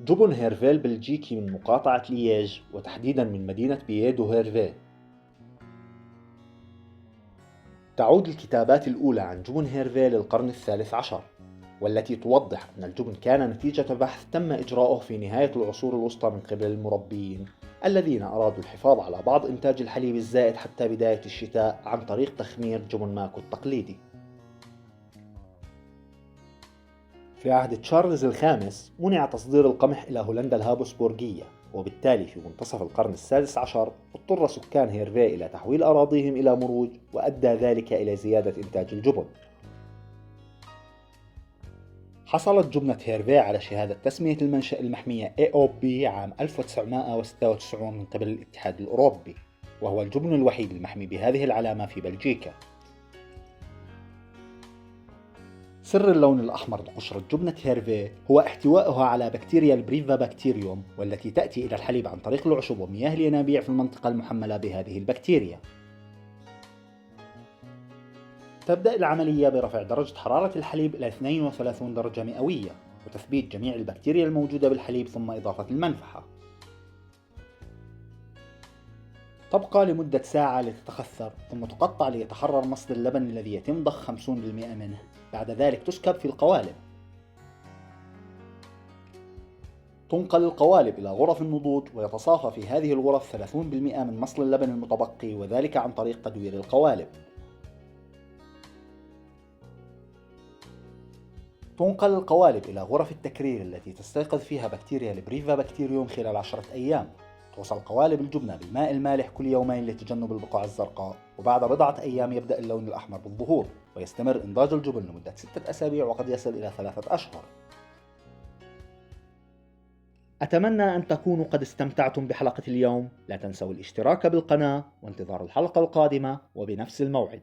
جبن هيرفي البلجيكي من مقاطعة لييج، وتحديدا من مدينة بيي دو هيرفي. تعود الكتابات الأولى عن جبن هيرفي للقرن الثالث عشر، والتي توضح أن الجبن كان نتيجة بحث تم إجراؤه في نهاية العصور الوسطى من قبل المربين الذين أرادوا الحفاظ على بعض إنتاج الحليب الزائد حتى بداية الشتاء عن طريق تخمير جبن ماكو التقليدي. في عهد تشارلز الخامس منع تصدير القمح إلى هولندا الهابسبورغية، وبالتالي في منتصف القرن السادس عشر اضطر سكان هيرفي إلى تحويل أراضيهم إلى مروج، وأدى ذلك إلى زيادة إنتاج الجبن. حصلت جبنة هيرفي على شهادة تسمية المنشأ المحمية AOP عام 1996 من قبل الاتحاد الأوروبي، وهو الجبن الوحيد المحمي بهذه العلامة في بلجيكا. سر اللون الأحمر لقشرة جبنة هيرفي هو احتوائها على بكتيريا البريفا بكتيريوم، والتي تأتي إلى الحليب عن طريق العشب ومياه الينابيع في المنطقة المحملة بهذه البكتيريا. تبدأ العملية برفع درجة حرارة الحليب إلى 32 درجة مئوية، وتثبيت جميع البكتيريا الموجودة بالحليب، ثم إضافة المنفحة. تبقى لمدة ساعة لتتخثر، ثم تقطع ليتحرر مصل اللبن الذي يتم ضخ 50% منه. بعد ذلك تسكب في القوالب. تنقل القوالب إلى غرف النضوج، ويتصافى في هذه الغرف 30% من مصل اللبن المتبقي، وذلك عن طريق تدوير القوالب. تنقل القوالب إلى غرف التكرير التي تستيقظ فيها بكتيريا البريفا بكتيريوم خلال 10 أيام. توصل قوالب الجبنة بالماء المالح كل يومين لتجنب البقع الزرقاء، وبعد بضعة أيام يبدأ اللون الأحمر بالظهور، ويستمر إنضاج الجبن لمدة 6 أسابيع وقد يصل إلى 3 أشهر. أتمنى أن تكونوا قد استمتعتم بحلقة اليوم. لا تنسوا الاشتراك بالقناة وانتظار الحلقة القادمة وبنفس الموعد.